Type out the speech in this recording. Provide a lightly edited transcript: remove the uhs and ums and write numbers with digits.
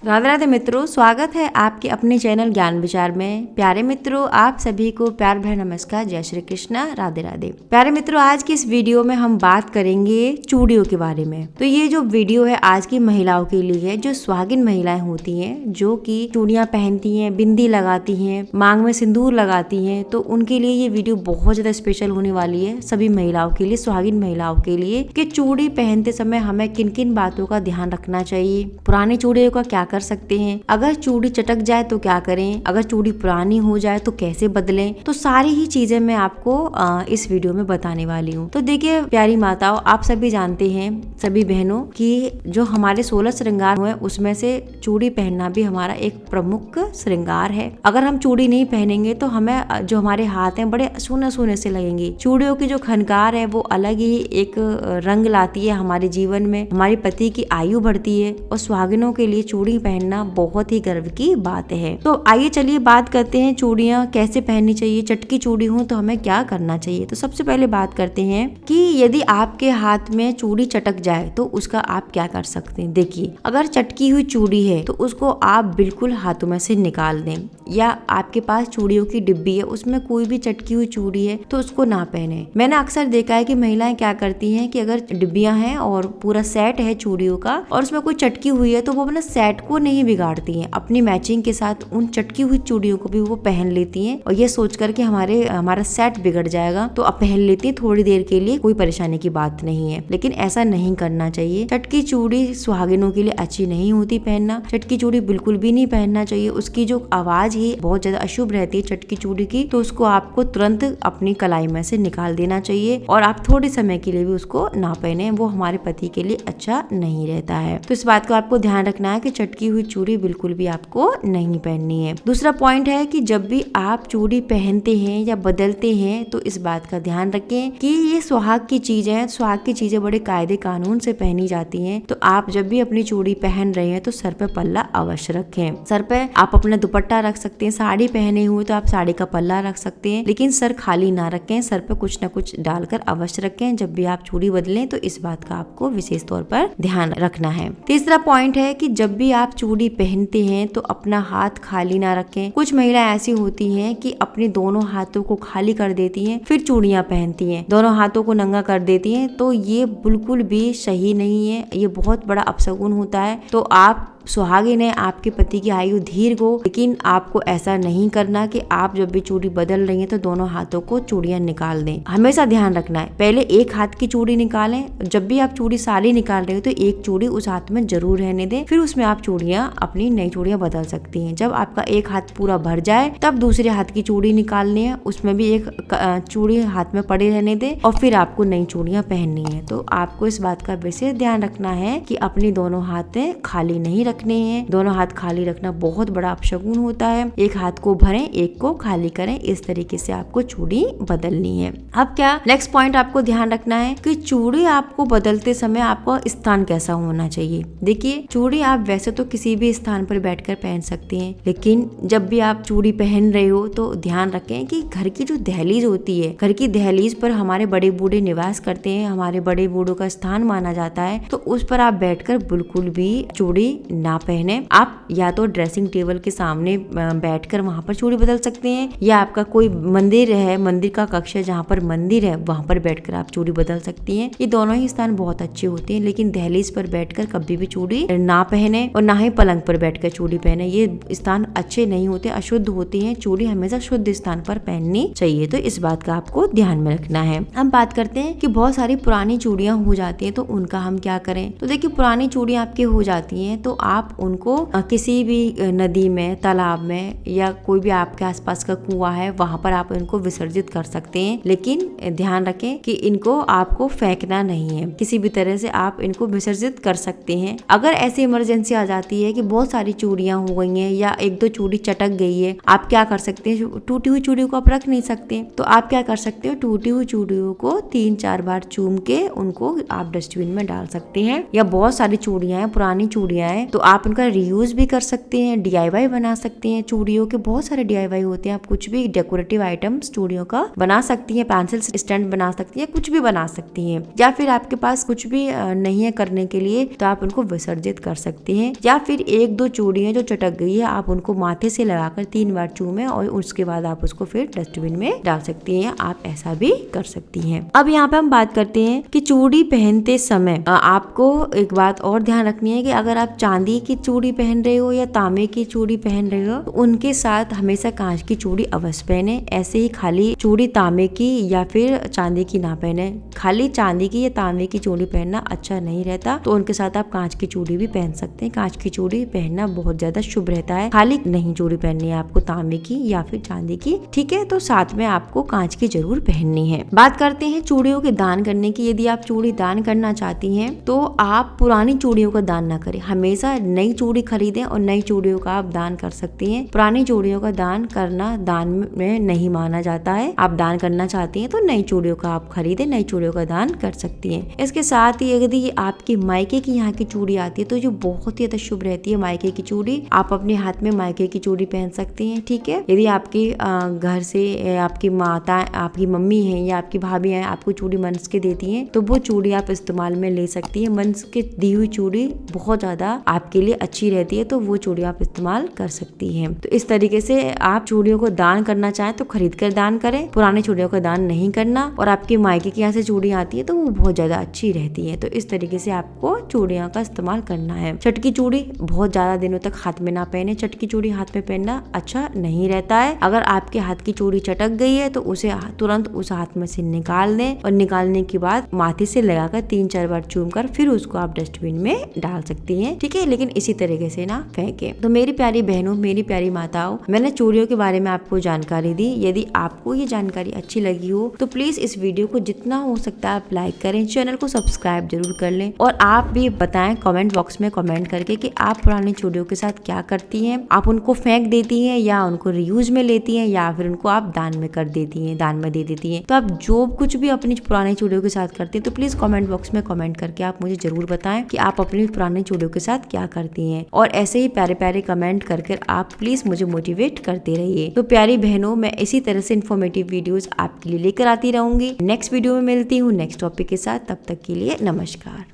राधे राधे मित्रों, स्वागत है आपके अपने चैनल ज्ञान विचार में। प्यारे मित्रों, आप सभी को प्यार भरा नमस्कार, जय श्री कृष्णा, राधे राधे। प्यारे मित्रों, आज की इस वीडियो में हम बात करेंगे चूड़ियों के बारे में। तो ये जो वीडियो है आज की महिलाओं के लिए है, जो सुहागिन महिलाएं होती हैं, जो कि चूड़ियां पहनती हैं, बिंदी लगाती हैं, मांग में सिंदूर लगाती हैं, तो उनके लिए ये वीडियो बहुत ज्यादा स्पेशल होने वाली है। सभी महिलाओं के लिए, सुहागिन महिलाओं के लिए, कि चूड़ी पहनते समय हमें किन किन बातों का ध्यान रखना चाहिए, पुरानी चूड़ियों का क्या कर सकते हैं, अगर चूड़ी चटक जाए तो क्या करें, अगर चूड़ी पुरानी हो जाए तो कैसे बदलें। तो सारी ही चीजें मैं आपको इस वीडियो में बताने वाली हूँ। तो देखिए प्यारी माताओं, आप सभी जानते हैं, सभी बहनों, कि जो हमारे 16 श्रृंगार हुए उसमें से चूड़ी पहनना भी हमारा एक प्रमुख श्रृंगार है। अगर हम चूड़ी नहीं पहनेंगे तो हमें जो हमारे हाथ हैं बड़े सूने सूने से लगेंगे। चूड़ियों की जो खनकार है वो अलग ही एक रंग लाती है हमारे जीवन में, हमारे पति की आयु बढ़ती है, और सुहागिनों के लिए चूड़ी पहनना बहुत ही गर्व की बात है। तो आइए चलिए बात करते हैं चूड़ियां कैसे पहननी चाहिए, चटकी चूड़ी हो तो हमें क्या करना चाहिए। तो सबसे पहले बात करते हैं कि यदि आपके हाथ में चूड़ी चटक जाए तो उसका आप क्या कर सकते हैं। देखिए, अगर चटकी हुई चूड़ी है तो उसको आप बिल्कुल हाथों में से निकाल दें, या आपके पास चूड़ियों की डिब्बी है उसमें कोई भी चटकी हुई चूड़ी है तो उसको ना पहने। मैंने अक्सर देखा है कि महिलाएं क्या करती हैं कि अगर डिब्बियां हैं और पूरा सेट है चूड़ियों का और उसमें कोई चटकी हुई है तो वो अपना सेट को नहीं बिगाड़ती हैं, अपनी मैचिंग के साथ उन चटकी हुई चूड़ियों को भी वो पहन लेती हैं, और ये सोच कर के हमारा सेट बिगड़ जाएगा तो अब पहन लेती है थोड़ी देर के लिए, कोई परेशानी की बात नहीं है। लेकिन ऐसा नहीं करना चाहिए। चटकी चूड़ी सुहागिनों के लिए अच्छी नहीं होती पहनना। चटकी चूड़ी बिल्कुल भी नहीं पहनना चाहिए। उसकी जो आवाज ही बहुत ज्यादा अशुभ रहती है चटकी चूड़ी की, तो उसको आपको तुरंत अपनी कलाई में से निकाल देना चाहिए, और आप थोड़े समय के लिए भी उसको ना पहने, वो हमारे पति के लिए अच्छा नहीं रहता है। तो इस बात को आपको ध्यान रखना है कि चटकी हुई चूड़ी बिल्कुल भी आपको नहीं पहननी है। दूसरा पॉइंट है कि जब भी आप चूड़ी पहनते हैं या बदलते हैं तो इस बात का ध्यान रखें कि ये सुहाग की चीजें हैं। सुहाग की चीजें बड़े कायदे कानून से पहनी जाती हैं। तो आप जब भी अपनी चूड़ी पहन रहे हैं तो सर पे पल्ला अवश्य रखें। सर पे आप अपना दुपट्टा रख सकते हैं, साड़ी पहने हुए तो आप साड़ी का पल्ला रख सकते हैं, लेकिन सर खाली ना रखें। सर पे कुछ न कुछ डालकर अवश्य रखें जब भी आप चूड़ी बदलें। तो इस बात का आपको विशेष तौर पर ध्यान रखना है। तीसरा पॉइंट है कि जब भी आप चूड़ी पहनते हैं तो अपना हाथ खाली ना रखें। कुछ महिलाएं ऐसी होती हैं कि अपने दोनों हाथों को खाली कर देती हैं, फिर चूड़ियां पहनती हैं, दोनों हाथों को नंगा कर देती हैं। तो ये बिल्कुल भी सही नहीं है, ये बहुत बड़ा अपशगुन होता है। तो आप सुहागिन है, आपके पति की आयु दीर्घ हो, लेकिन आपको ऐसा नहीं करना कि आप जब भी चूड़ी बदल रही हैं तो दोनों हाथों को चूड़ियां निकाल दें। हमेशा ध्यान रखना है, पहले एक हाथ की चूड़ी निकालें। जब भी आप चूड़ी सारी निकाल रहे हो तो एक चूड़ी उस हाथ में जरूर रहने दें, फिर उसमें आप चूड़ियां, अपनी नई चूड़ियां बदल सकती हैं। जब आपका एक हाथ पूरा भर जाए तब दूसरे हाथ की चूड़ी निकालनी है, उसमें भी एक चूड़ी हाथ में पड़े रहने दें, और फिर आपको नई चूड़ियां पहननी है। तो आपको इस बात का विशेष ध्यान रखना है कि अपनी दोनों हाथ खाली नहीं रखने हैं। दोनों हाथ खाली रखना बहुत बड़ा अपशगुन होता है। एक हाथ को भरें, एक को खाली करें, इस तरीके से आपको चूड़ी बदलनी है। अब क्या नेक्स्ट पॉइंट आपको ध्यान रखना है कि चूड़ी आपको बदलते समय आपका स्थान कैसा होना चाहिए। देखिए, चूड़ी आप वैसे तो किसी भी स्थान पर बैठकर पहन सकते हैं, लेकिन जब भी आप चूड़ी पहन रहे हो तो ध्यान रखें कि घर की जो दहलीज होती है, घर की दहलीज पर हमारे बड़े बूढ़े निवास करते हैं, हमारे बड़े बूढ़ों का स्थान माना जाता है, तो उस पर आप बैठकर बिल्कुल भी चूड़ी ना पहने। आप या तो ड्रेसिंग टेबल के सामने बैठकर वहां पर चूड़ी बदल सकते हैं, या आपका कोई मंदिर है, मंदिर का कक्ष है जहाँ पर मंदिर है, वहां पर बैठकर आप चूड़ी बदल सकती हैं। ये दोनों ही स्थान बहुत अच्छे होते हैं, लेकिन दहलीज पर बैठकर कभी भी चूड़ी ना पहने, और ना ही पलंग पर बैठकर चूड़ी पहने। ये स्थान अच्छे नहीं होते, अशुद्ध होते हैं। चूड़ी हमेशा शुद्ध स्थान पर पहननी चाहिए। तो इस बात का आपको ध्यान में रखना है। हम बात करते हैं कि बहुत सारी पुरानी चूड़ियां हो जाती हैं तो उनका हम क्या करें। तो देखिए, पुरानी चूड़ियां आपकी हो जाती हैं तो आप उनको किसी भी नदी में, तालाब में, या कोई भी आपके आसपास का कुआं है वहां पर आप इनको विसर्जित कर सकते हैं। लेकिन ध्यान रखें कि इनको आपको फेंकना नहीं है, किसी भी तरह से आप इनको विसर्जित कर सकते हैं। अगर ऐसी इमरजेंसी आ जाती है कि बहुत सारी चूड़ियां हो गई हैं या एक दो चूड़ी चटक गई है, आप क्या कर सकते हैं। टूटी हुई चूड़ियों को आप रख नहीं सकते, तो आप क्या कर सकते हो, टूटी हुई चूड़ियों को 3-4 बार चूम के उनको आप डस्टबिन में डाल सकते हैं। या बहुत सारी चूड़ियां हैं, पुरानी चूड़ियां हैं, तो आप उनका रीयूज भी कर सकते हैं, DIY बना सकते हैं। चूड़ियों के बहुत सारे DIY होते हैं, आप कुछ भी डेकोरेटिव आइटम्स चूड़ियों का बना सकती हैं, पेंसिल स्टैंड बना सकती हैं, कुछ भी बना सकती हैं। या फिर आपके पास कुछ भी नहीं है करने के लिए तो आप उनको विसर्जित कर सकते हैं। या फिर एक दो चूड़ियां जो चटक गई है आप उनको माथे से लगाकर 3 बार चूमें और उसके बाद आप उसको फिर डस्टबिन में डाल सकती हैं। आप ऐसा भी कर सकती हैं। अब यहाँ पे हम बात करते हैं कि चूड़ी पहनते समय आपको एक बात और ध्यान रखनी है कि अगर आप चांदी की चूड़ी पहन रहे हो या तांबे की चूड़ी पहन रहे हो तो उनके साथ हमेशा कांच की चूड़ी अवश्य पहने। ऐसे ही खाली चूड़ी तांबे की या फिर चांदी की ना पहने। खाली चांदी की या तांबे की चूड़ी पहनना अच्छा नहीं रहता, तो उनके साथ आप कांच की चूड़ी भी पहन सकते हैं। कांच की चूड़ी पहनना बहुत ज्यादा शुभ रहता है। खाली नहीं चूड़ी पहननी है आपको तांबे की या फिर चांदी की, ठीक है, तो साथ में आपको कांच की जरूर पहननी है। बात करते हैं चूड़ियों के दान करने की। यदि आप चूड़ी दान करना चाहती हैं तो आप पुरानी चूड़ियों का दान ना करें। हमेशा नई चूड़ी खरीदें और नई चूड़ियों का आप दान कर सकती हैं। पुरानी चूड़ियों का दान करना दान में नहीं माना जाता है। आप दान करना चाहती हैं तो नई चूड़ियों का आप खरीदें, नई चूड़ियों का दान कर सकती हैं। इसके साथ ही यदि आपकी मायके की यहाँ की चूड़ी आती है तो जो बहुत ही ज्यादा शुभ रहती है मायके की चूड़ी, आप अपने हाथ में मायके की चूड़ी पहन सकती हैं, ठीक है। यदि आपकी घर से आपकी माता, आपकी मम्मी है या आपकी भाभी है आपको चूड़ी मंस के देती हैं तो वो चूड़ी आप इस्तेमाल में ले सकती हैं। मंस के दी हुई चूड़ी बहुत ज्यादा आपके लिए अच्छी रहती है, तो वो चूड़ी आप इस्तेमाल कर सकती हैं। तो इस तरीके से आप चूड़ियों को दान करना चाहें तो खरीद कर दान करें, पुरानी चूड़ियों का दान नहीं करना। और आपके मायके के यहाँ से चूड़ी आती है तो वो बहुत ज्यादा अच्छी रहती है। तो इस तरीके से आपको चूड़ियों का इस्तेमाल करना है। चटकी चूड़ी बहुत ज्यादा दिनों तक हाथ में ना पहने। चटकी चूड़ी हाथ में पहनना अच्छा नहीं रहता है। अगर आपके हाथ की चूड़ी चटक गई है तो उसे तुरंत उस हाथ में से निकाल दें और निकालने के बाद माथे से लगाकर 3-4 बार चूम कर फिर उसको आप डस्टबिन में डाल सकती हैं, ठीक है। लेकिन इसी तरीके से ना फेंके। तो मेरी प्यारी बहनों, मेरी प्यारी माताओं, मैंने चूड़ियों के बारे में आपको जानकारी दी। यदि आपको ये जानकारी अच्छी लगी हो तो प्लीज इस वीडियो को जितना हो सकता है आप लाइक करें, चैनल को सब्सक्राइब जरूर कर लें और आप भी बताएं कमेंट बॉक्स में कमेंट करके कि आप पुरानी चूड़ियों के साथ क्या करती हैं। आप उनको फेंक देती हैं या उनको रीयूज में लेती हैं या फिर उनको आप दान में कर देती हैं, दान में दे देती हैं। तो आप जो कुछ भी अपनी पुरानी चूड़ियों के साथ करती हैं तो प्लीज कमेंट बॉक्स में कमेंट करके आप मुझे जरूर बताएं कि आप अपनी पुरानी चूड़ियों के साथ क्या करती हैं। और ऐसे ही प्यारे प्यारे कमेंट करके आप प्लीज मुझे मोटिवेट करते रहिए। तो प्यारी बहनों, मैं इसी तरह से इन्फॉर्मेटिव वीडियोस आपके लिए लेकर आती रहूंगी। नेक्स्ट वीडियो में मिलती हूँ नेक्स्ट टॉपिक के साथ। तब तक के लिए नमस्कार।